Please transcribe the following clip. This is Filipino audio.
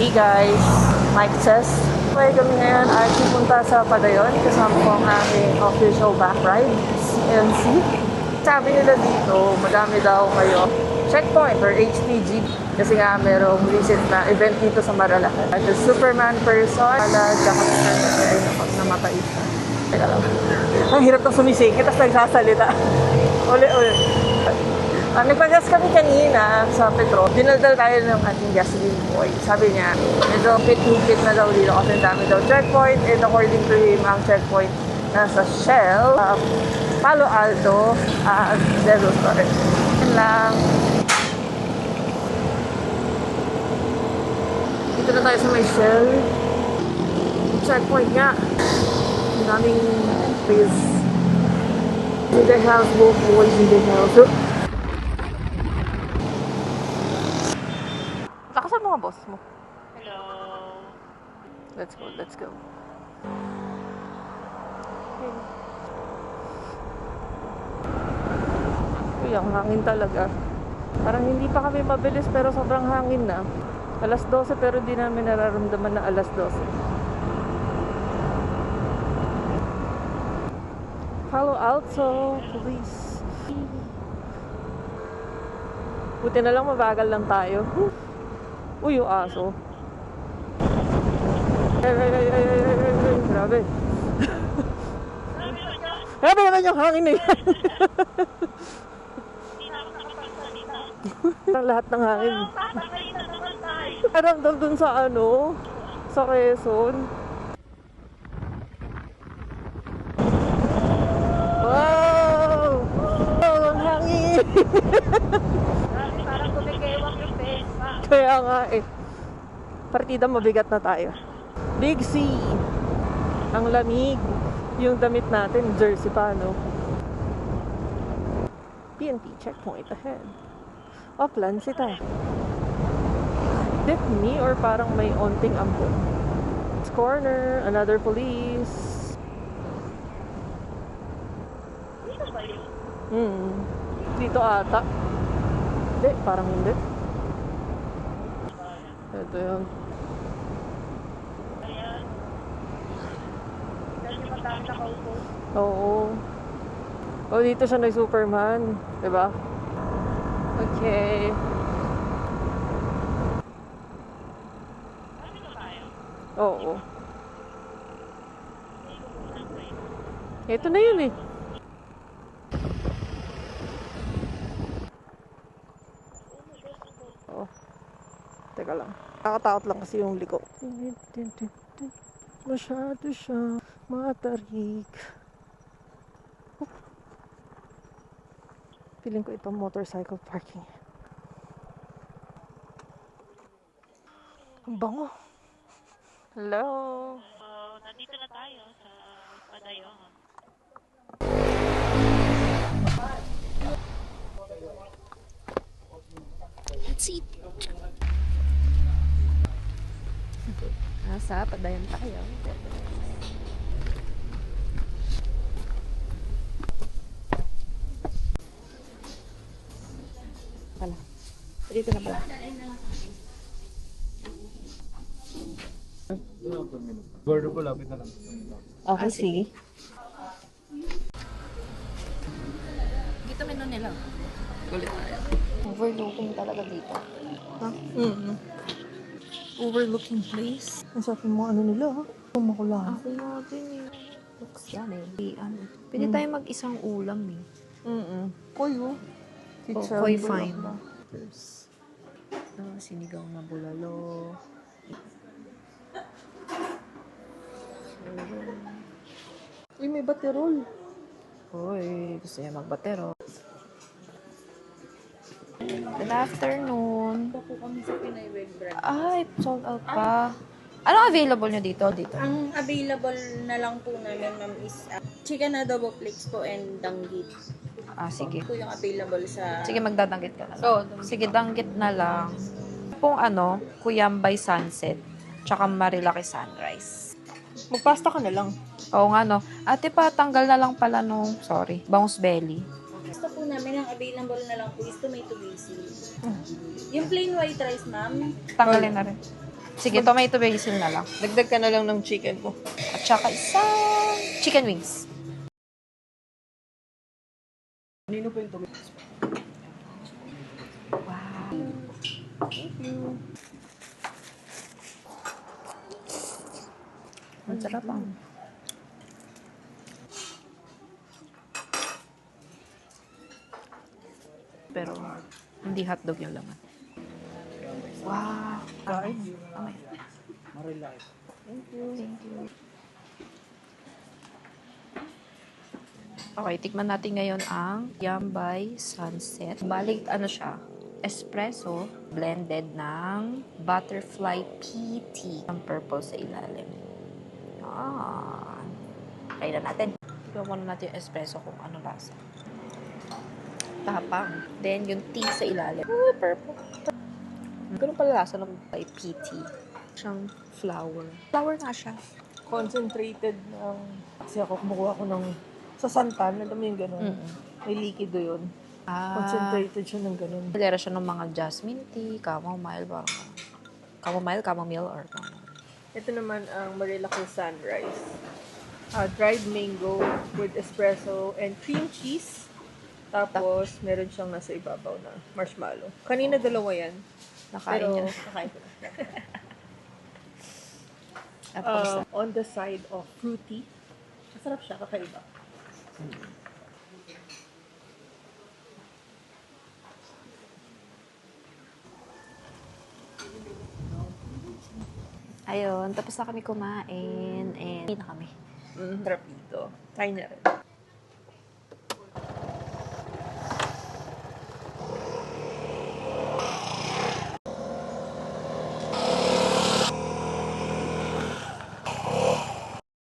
Hey guys, Mike Chess. Okay kami ngayon ay pupunta sa Padayon kasama ko ang aming official back ride, CNC. Sabi nila dito, madami daw kayo checkpoint or HPG kasi nga merong recent na event dito sa Maralacan. At the Superman person, namatay siya. Teka lang. Ang hirap ng sumisikit, tapos nagsasalita. Uli. Nagpagas kami kanina sa Petro. Dinaldal tayo ng ating gasoline boy. Sabi niya, medyo higpit na daw dito kasi dami daw checkpoint. And according to him, ang checkpoint nasa Shell, Palo Alto, at Zero Star. Yan lang. Dito na tayo sa may Shell. Checkpoint nga. Ang daming please. In the house, both boys in the house. Lakasan mo nga boss mo. Hello. Let's go. Uy, ang hangin talaga. Parang hindi pa kami mabilis pero sobrang hangin na. Alas 12 pero di namin nararamdaman na alas 12. Palo Alto Police. Buti na lang mabagal lang tayo. Uy, yung aso. Ay. Grabe. Grabe naman yung hangin na yan. Ang lahat ng hangin. Parang dun sa sa Quezon. Wow! Oh, ang hangin. Parang kumikewak yung pesa. Kaya nga eh. Partida mabigat na tayo. Big C. Ang lamig. Yung damit natin, jersey pa, no? PNP checkpoint ahead. Upland sita. Dip me or parang may onting ambon. It's corner, another police. Dito ba yun? Dito ata. Hindi, parang hindi. Ito yun. Ayan. Kasi matang nakaupo. Oo. Oh, dito siya nag-Superman. Diba? Okay. Dito tayo. Oo. Ito na yun eh. Oh. Teka lang. Nakatakot lang kasi yung liko. Masyado siya matarik. Feeling ko itong motorcycle parking. Ang bango. Hello. So, nandito na tayo sa Padayon. Seat. Nasa Padayon tayo. Pala. Dito na pala. Border po, lapit na lang. Okay, sige. Dito menu nila. Ulit tayo. Overlooking talaga dito. Ha? Overlooking place. Ang sabi mo ano nila ha? Kumakula. Ako natin eh. Looks yan eh. Pwede tayo mag-isang ulam eh. Koyo. Koy fine. Sinigaw na bulalo. Uy, may baterol. Hoy, gusto niya magbatero. Good afternoon. Po kami sa Pinoy Web Brand. Ay, sold out pa. Anong available nyo dito? Ang available na lang po namin, ma'am, is chicken adobo flakes po and danggit. Sige. Po yung available sa... Sige, magdadanggit ka na lang. Oo, Sige, danggit na lang. Pong Kuyambay Sunset, tsaka Marilaki Sunrise. Magpasta ka na lang. Oo nga, no. Ate pa, tanggal na lang pala nung, bounce belly. Gusto po namin, ang available na lang po is tomato basil. Yung plain white rice, ma'am, Tanggalin na rin. Sige, tomato basil na lang. Dagdag ka na lang ng chicken mo. At saka isang chicken wings. Nino po yung tomato. Wow. Thank you. Ang sarap ah. Pero hindi hotdog yung laman. Wow. Kain. Amay. Marelay. Thank you. Okay, tikman natin ngayon ang Yum by Sunset. Balik, ano siya? Espresso blended ng butterfly pea tea. Ang purple sa ilalim. Ah. Try na natin. Tignan muna natin yung espresso kung ano lasa. Tapang. Then, yung tea sa ilalim. Oh, purple. Ganun pala lasa ng pea tea. Siyang flower. Flower nga siya. Concentrated ng... Kasi ako kumukuha ko ng... Sa santan, alam mo yung gano'n. May likido yun. Concentrated siya ng gano'n. Hilera siya ng mga jasmine tea, chamomile, parang chamomile, or Ito naman ang Marilaki Sunrise. Dried mango with espresso and cream cheese. Tapos, meron siyang nasa ibabaw na marshmallow. Kanina dalawa yan. nakain Pero, niya. nakain ko na. At kamusta? On the side of fruity. Masarap siya, kakaiba. Ayun, tapos na kami kumain and hindi na kami. Sarap dito. Try na rin.